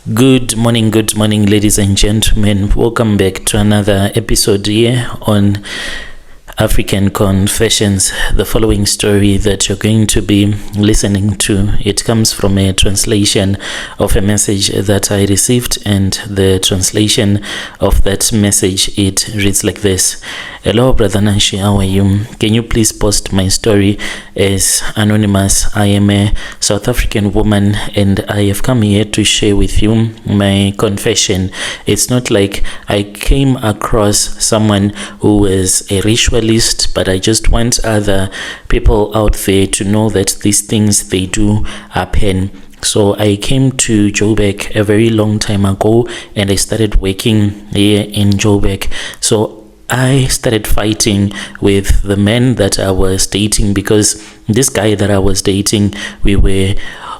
Good morning, ladies and gentlemen. Welcome back to another episode here on African Confessions. The following story that you're going to be listening to, it comes from a translation of a message that I received, and the translation of that message, it reads like this. Hello, Brother Nanshi, how are you? Can you please post my story as anonymous? I am a South African woman and I have come here to share with you my confession. It's not like I came across someone who was a ritualist, but I just want other people out there to know that these things, they do happen. So I came to Joburg a very long time ago and I started working here in Joburg. So I started fighting with the men that I was dating, because this guy that I was dating, we were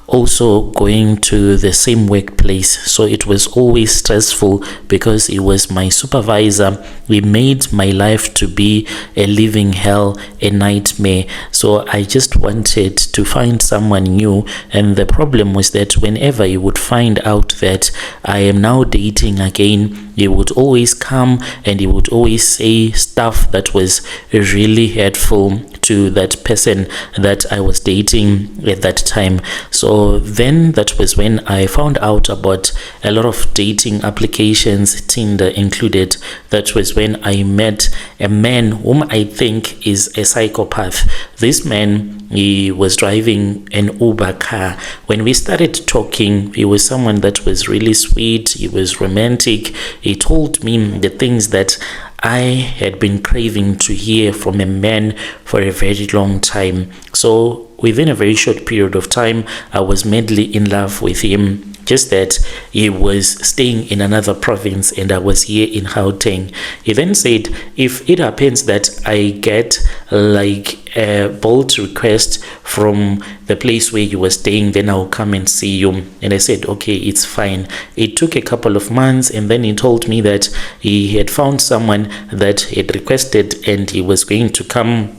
also going to the same workplace, so it was always stressful because he was my supervisor. He made my life to be a living hell, a nightmare. So I just wanted to find someone new, and the problem was that whenever he would find out that I am now dating again, he would always come and he would always say stuff that was really hurtful to that person that I was dating at that time. So then that was when I found out about a lot of dating applications, Tinder included. That was when I met a man whom I think is a psychopath. This man, he was driving an Uber car. When we started talking, he was someone that was really sweet. He was romantic. He told me the things that I had been craving to hear from a man for a very long time. So within a very short period of time, I was madly in love with him. Just that he was staying in another province and I was here in Gauteng. He then said, if it happens that I get like a bold request from the place where you were staying, then I'll come and see you. And I said, okay, it's fine. It took a couple of months, and then he told me that he had found someone that had requested and he was going to come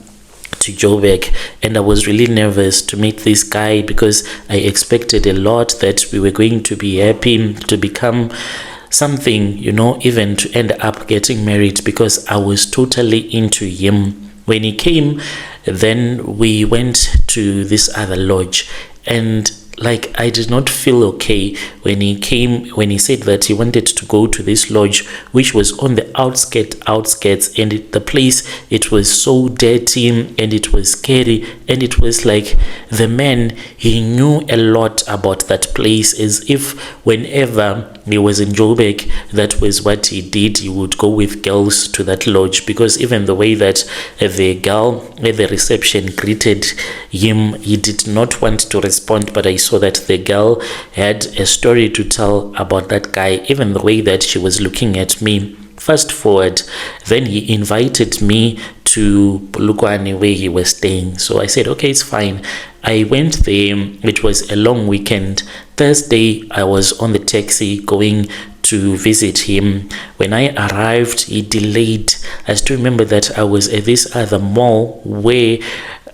to Joburg. And I was really nervous to meet this guy because I expected a lot, that we were going to be happy, to become something, even to end up getting married, because I was totally into him. When he came, then we went to this other lodge, and I did not feel okay when he came, when he said that he wanted to go to this lodge, which was on the outskirts, and the place, it was so dirty and it was scary, and it was like the man, he knew a lot about that place, as if whenever he was in Joburg, that was what he did. He would go with girls to that lodge, because even the way that the girl at the reception greeted him, he did not want to respond, but I saw that the girl had a story to tell about that guy, even the way that she was looking at me. Fast forward, then he invited me to Polokwane where he was staying. So I said, okay, it's fine. I went there. It was a long weekend. Thursday, I was on the taxi going to visit him. When I arrived, he delayed. I still remember that I was at this other mall where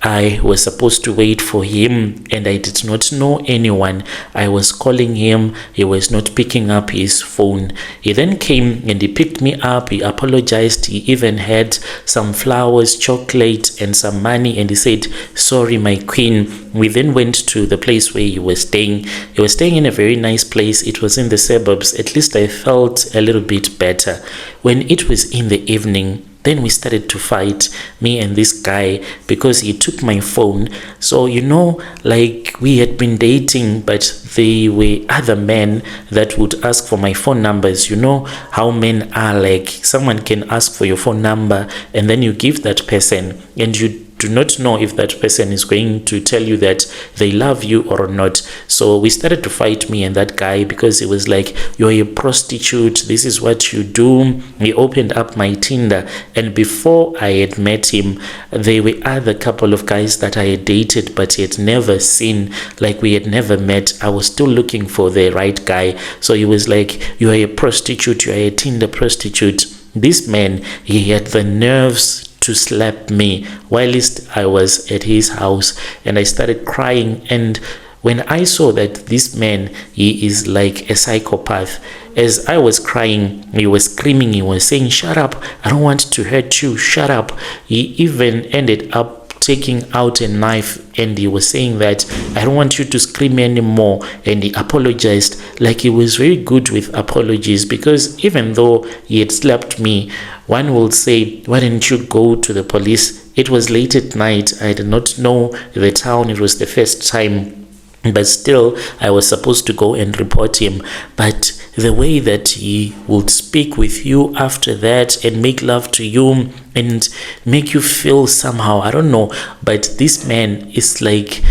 I was supposed to wait for him, and I did not know anyone. I was calling him. He was not picking up his phone. He then came and he picked me up. He apologized. He even had some flowers, chocolate, and some money, and he said, sorry, my queen. We then went to the place where he was staying. He was staying in a very nice place. It was in the suburbs. At least I felt a little bit better. When it was in the evening, then we started to fight, me and this guy, because he took my phone. So, we had been dating, but there were other men that would ask for my phone numbers. You know how men are, like someone can ask for your phone number and then you give that person, and you do not know if that person is going to tell you that they love you or not. So we started to fight, me and that guy, because it was like, you're a prostitute, this is what you do. He opened up my Tinder, and before I had met him, there were other couple of guys that I had dated but had never seen, like we had never met. I was still looking for the right guy. So he was like, you are a prostitute, you are a Tinder prostitute. This man, he had the nerves to slap me whilst I was at his house, and I started crying. And When I saw that this man, he is like a psychopath, as I was crying, he was screaming, he was saying, shut up, I don't want to hurt you, shut up. He even ended up taking out a knife, and he was saying that I don't want you to scream anymore, and he apologized. Like, he was very good with apologies, because even though he had slapped me, one will say, why didn't you go to the police? It was late at night, I did not know the town, it was the first time, but still I was supposed to go and report him. But the way that he would speak with you after that and make love to you and make you feel somehow, I don't know, but this man is like,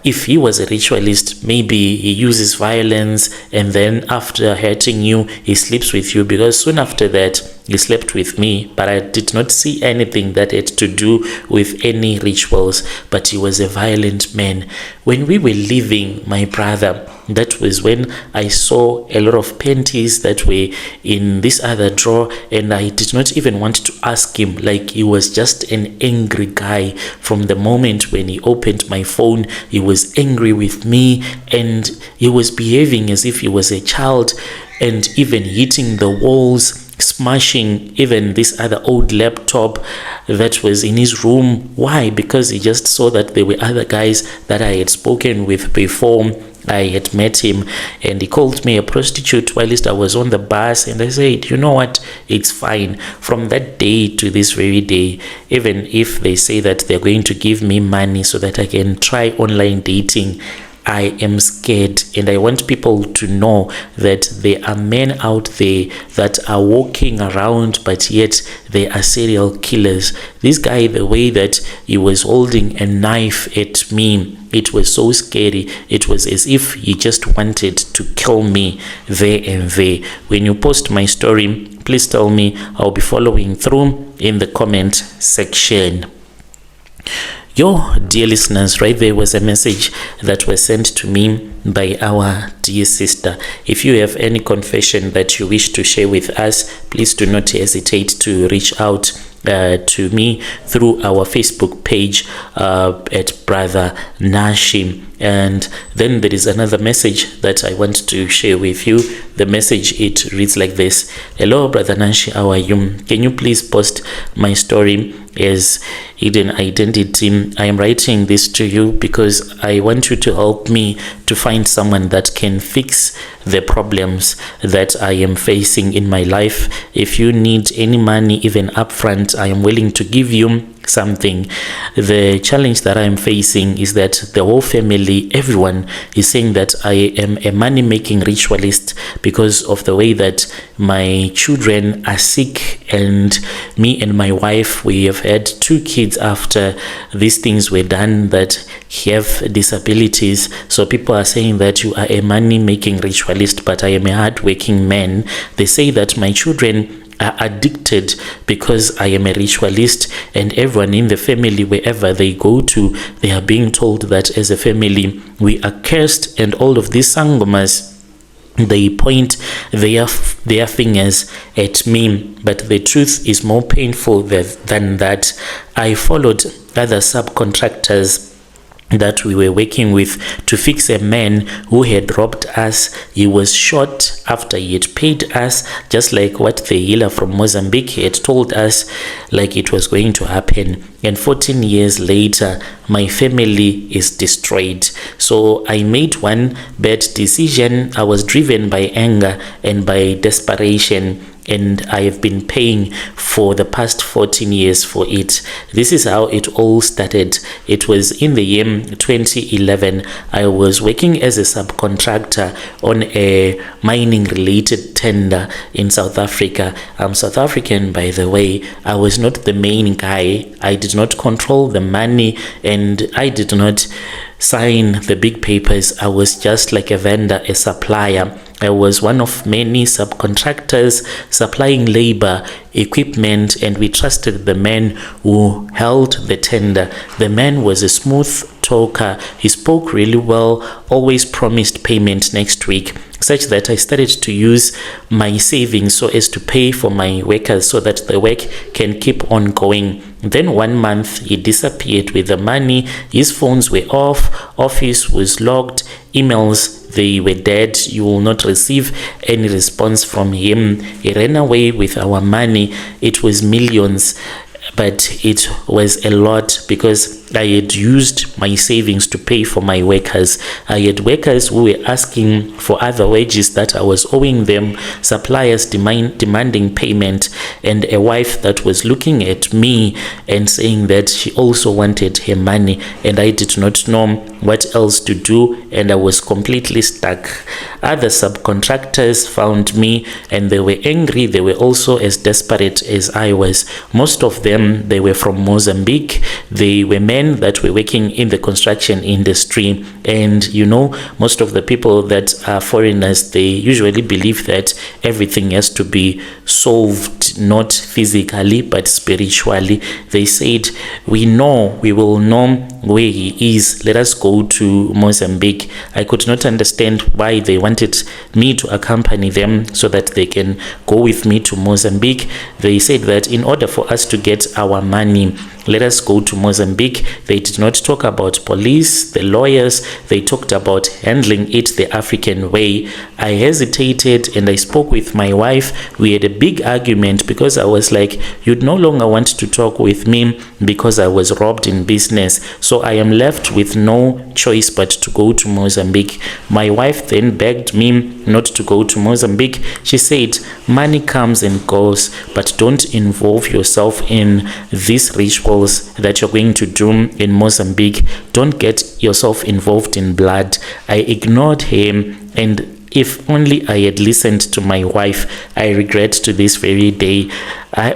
if he was a ritualist, maybe he uses violence, and then after hurting you, he sleeps with you, because soon after that, he slept with me, but I did not see anything that had to do with any rituals, but he was a violent man. When we were leaving, my brother, that was when I saw a lot of panties that were in this other drawer, and I did not even want to ask him. Like, he was just an angry guy. From the moment when he opened my phone, he was angry with me, and he was behaving as if he was a child, and even hitting the walls, smashing even this other old laptop that was in his room. Why? Because he just saw that there were other guys that I had spoken with before I had met him, and he called me a prostitute while I was on the bus, and I said, you know what, it's fine. From that day to this very day, even if they say that they're going to give me money so that I can try online dating, I am scared, and I want people to know that there are men out there that are walking around, but yet they are serial killers. This guy, the way that he was holding a knife at me, it was so scary. It was as if he just wanted to kill me there and there. When you post my story, please tell me. I'll be following through in the comment section. Dear listeners, right there was a message that was sent to me by our dear sister. If you have any confession that you wish to share with us, please do not hesitate to reach out to me through our Facebook page at Brother Nashi. And then there is another message that I want to share with you. The message, it reads like this: hello Brother Nashi, how are you? Can you please post my story as hidden identity? I am writing this to you because I want you to help me to find someone that can fix the problems that I am facing in my life. If you need any money, even upfront, I am willing to give you something. The challenge that I am facing is that the whole family, everyone is saying that I am a money-making ritualist because of the way that my children are sick, and me and my wife, we have had 2 kids after these things were done that have disabilities. So people are saying that you are a money-making ritualist, but I am a hard-working man. They say that my children are addicted because I am a ritualist, and everyone in the family, wherever they go to, they are being told that as a family we are cursed, and all of these sangomas, they point their fingers at me. But the truth is more painful than that. I followed other subcontractors that we were working with to fix a man who had robbed us. He was shot after he had paid us, just like what the healer from Mozambique had told us, like it was going to happen. And 14 years later, my family is destroyed. So I made one bad decision. I was driven by anger and by desperation, and I have been paying for the past 14 years for it. This is how it all started. It was in the year 2011. I was working as a subcontractor on a mining related tender in South Africa. I'm South African, by the way. I was not the main guy. I did not control the money, and I did not sign the big papers. I was just like a vendor, a supplier. I was one of many subcontractors supplying labor, equipment, and we trusted the man who held the tender. The man was a smooth talker. He spoke really well, always promised payment next week, such that I started to use my savings so as to pay for my workers so that the work can keep on going. Then 1 month he disappeared with the money. His phones were off, office was locked, emails, they were dead. You will not receive any response from him. He ran away with our money. It was millions, but it was a lot because I had used my savings to pay for my workers. I had workers who were asking for other wages that I was owing them, suppliers demanding payment, and a wife that was looking at me and saying that she also wanted her money, and I did not know what else to do, and I was completely stuck. Other subcontractors found me and they were angry. They were also as desperate as I was. Most of them, they were from Mozambique. They were men that were working in the construction industry, and most of the people that are foreigners, they usually believe that everything has to be solved not physically but spiritually. They said, we will know where he is, let us go to Mozambique. I could not understand why they wanted me to accompany them so that they can go with me to Mozambique. They said that in order for us to get our money, let us go to Mozambique. They did not talk about police, the lawyers. They talked about handling it the African way. I hesitated and I spoke with my wife. We had a big argument because I was like, you'd no longer want to talk with me because I was robbed in business. So I am left with no choice but to go to Mozambique. My wife then begged me not to go to Mozambique. She said, money comes and goes, but don't involve yourself in these rituals that you're going to do in Mozambique. Don't get yourself involved in blood. I ignored him, and if only I had listened to my wife. I regret to this very day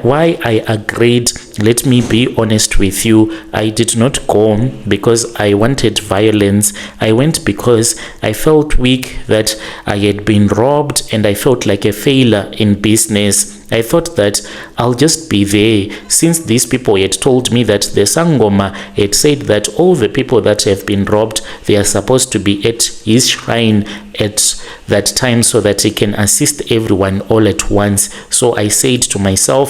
why I agreed. Let me be honest with you. I did not go because I wanted violence. I went because I felt weak, that I had been robbed, and I felt like a failure in business. I thought that I'll just be there, since these people had told me that the Sangoma had said that all the people that have been robbed, they are supposed to be at his shrine at that time so that he can assist everyone all at once. So I said to myself,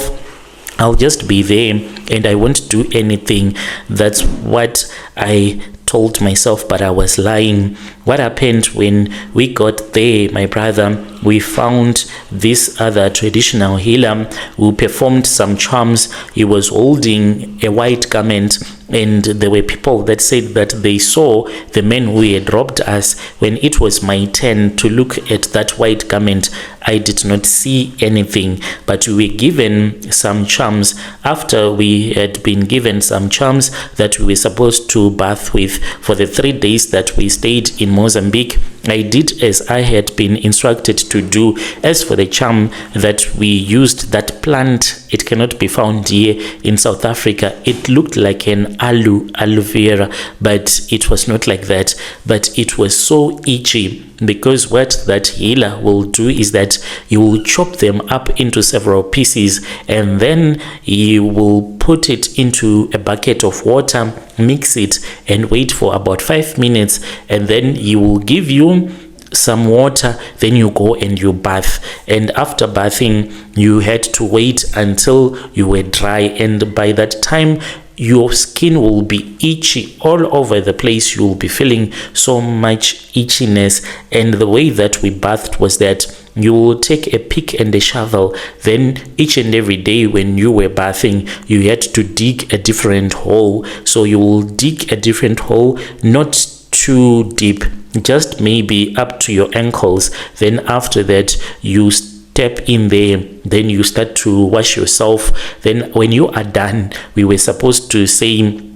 I'll just be there and I won't do anything. That's what I told myself, but I was lying. What happened when we got there, my brother, we found this other traditional healer who performed some charms. He was holding a white garment, and there were people that said that they saw the men who had robbed us. When it was my turn to look at that white garment, I did not see anything, but we were given some charms. After we had been given some charms that we were supposed to bath with for the 3 days that we stayed in Mozambique, I did as I had been instructed to do. As for the charm that we used, that plant, it cannot be found here in South Africa. It looked like an aloe vera, but it was not like that. But it was so itchy, because what that healer will do is that he will chop them up into several pieces, and then he will put it into a bucket of water, mix it, and wait for about 5 minutes, and then he will give you some water. Then you go and you bath, and after bathing you had to wait until you were dry, and by that time your skin will be itchy all over the place. You will be feeling so much itchiness. And the way that we bathed was that you will take a pick and a shovel. Then each and every day when you were bathing, you had to dig a different hole. So you will dig a different hole, not too deep, just maybe up to your ankles. Then after that you step in there, then you start to wash yourself. Then when you are done, we were supposed to say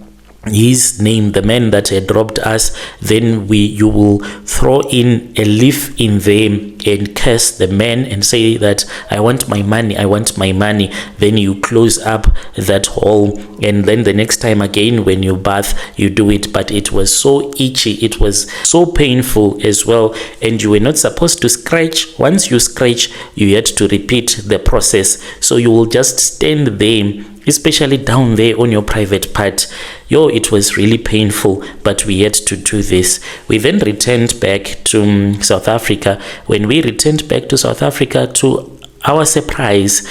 his name, the man that had robbed us. Then you will throw in a leaf in there and curse the man and say that I want my money, I want my money. Then you close up that hole, and then the next time again when you bath, you do it. But it was so itchy, it was so painful as well, and you were not supposed to scratch. Once you scratch, you had to repeat the process. So you will just stand there, especially down there on your private part. It was really painful, but we had to do this. We then returned back to South Africa. When we returned back to South Africa, to our surprise,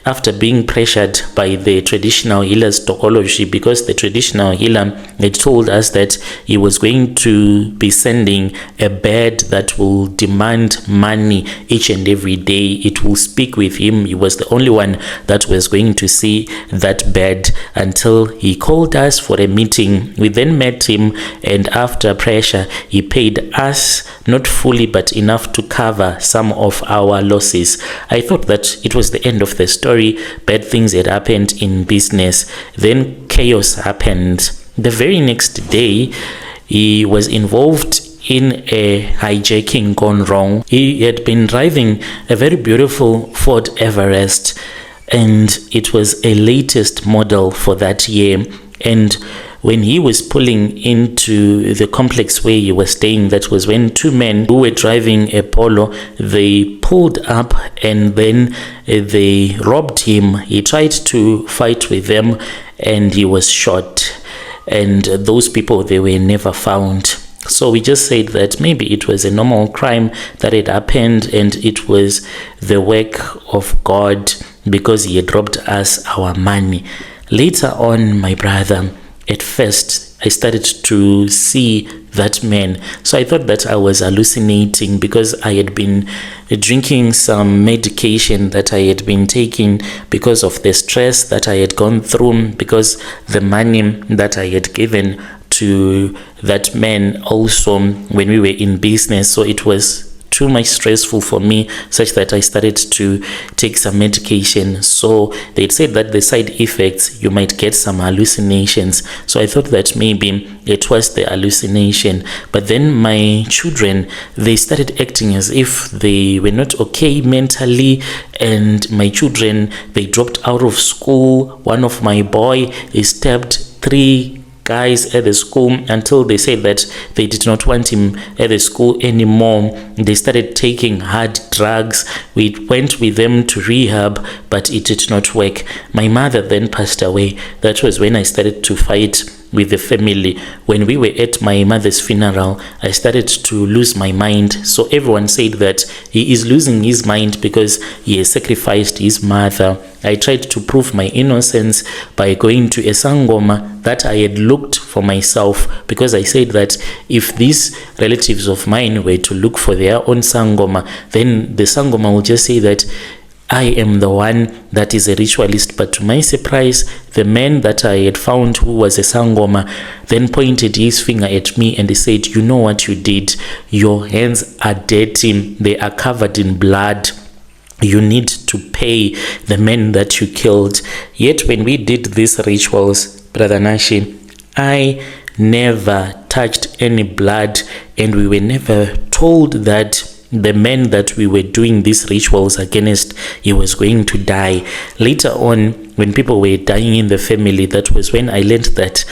after being pressured by the traditional healer's tokology, because the traditional healer had told us that he was going to be sending a bird that will demand money each and every day. It will speak with him. He was the only one that was going to see that bird until he called us for a meeting. We then met him, and after pressure, he paid us, not fully but enough to cover some of our losses. I thought that it was the end of the story. Bad things had happened in business. Then chaos happened. The very next day, he was involved in a hijacking gone wrong. He had been driving a very beautiful Ford Everest, and it was a latest model for that year. And when he was pulling into the complex where he was staying, that was when two men who were driving a Polo, they pulled up and then they robbed him. He tried to fight with them and he was shot. And those people, they were never found. So we just said that maybe it was a normal crime that had happened and it was the work of God because he had robbed us our money. Later on, my brother, at first, I started to see that man. So I thought that I was hallucinating because I had been drinking some medication that I had been taking because of the stress that I had gone through, because the money that I had given to that man also when we were in business. So it was too much stressful for me, such that I started to take some medication. So they said that the side effects, you might get some hallucinations. So I thought that maybe it was the hallucination. But then my children, they started acting as if they were not okay mentally. And my children, they dropped out of school. One of my boy, he stabbed 3 guys at the school until they said that they did not want him at the school anymore. They started taking hard drugs. We went with them to rehab, but it did not work. My mother then passed away. That was when I started to fight with the family. When we were at my mother's funeral, I started to lose my mind. So everyone said that he is losing his mind because he has sacrificed his mother. I tried to prove my innocence by going to a sangoma that I had looked for myself, because I said that if these relatives of mine were to look for their own sangoma, then the sangoma will just say that I am the one that is a ritualist. But to my surprise, the man that I had found who was a sangoma then pointed his finger at me and he said, "You know what you did? Your hands are dirty. They are covered in blood. You need to pay the men that you killed." Yet when we did these rituals, Brother Nashi, I never touched any blood, and we were never told that the man that we were doing these rituals against, he was going to die. Later on, when people were dying in the family, that was when I learned that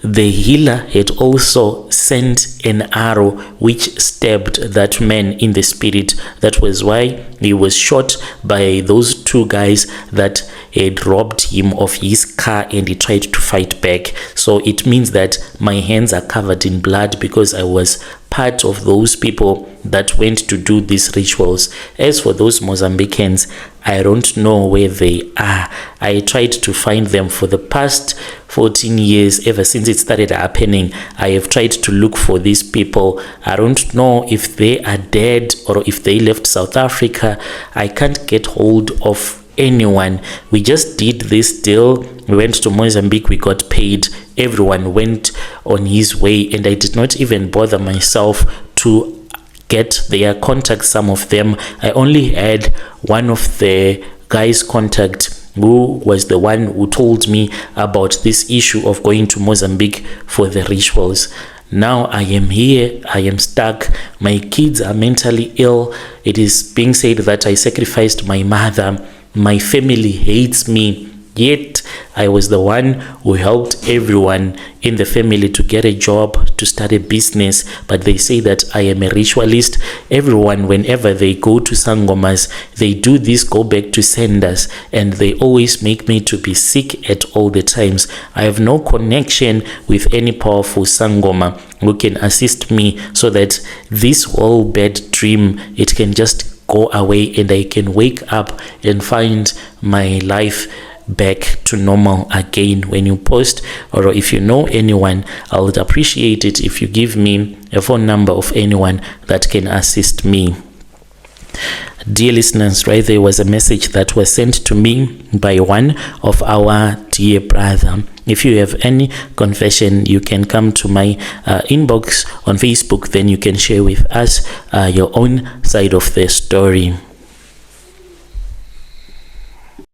the healer had also sent an arrow which stabbed that man in the spirit. That was why he was shot by those 2 guys that had robbed him of his car, and he tried to fight back. So it means that my hands are covered in blood because I was part of those people that went to do these rituals. As for those Mozambicans, I don't know where they are. I tried to find them for the past 14 years, ever since it started happening. I have tried to look for these people. I don't know if they are dead or if they left South Africa. I can't get hold of anyone. We just did this deal. We went to Mozambique, we got paid, everyone went on his way, and I did not even bother myself to get their contact. Some of them, I only had one of the guys' contact, who was the one who told me about this issue of going to Mozambique for the rituals. Now I am here, I am stuck, my kids are mentally ill. It is being said that I sacrificed my mother. My family hates me, yet I was the one who helped everyone in the family to get a job, to start a business, but they say that I am a ritualist. Everyone, whenever they go to sangomas, they do this go back to senders, and they always make me to be sick at all the times. I have no connection with any powerful sangoma who can assist me so that this whole bad dream, it can just go away and I can wake up and find my life back to normal again. When you post, or if you know anyone, I would appreciate it if you give me a phone number of anyone that can assist me. Dear listeners, right, there was a message that was sent to me by one of our dear brother. If you have any confession, you can come to my inbox on Facebook, then you can share with us your own side of the story.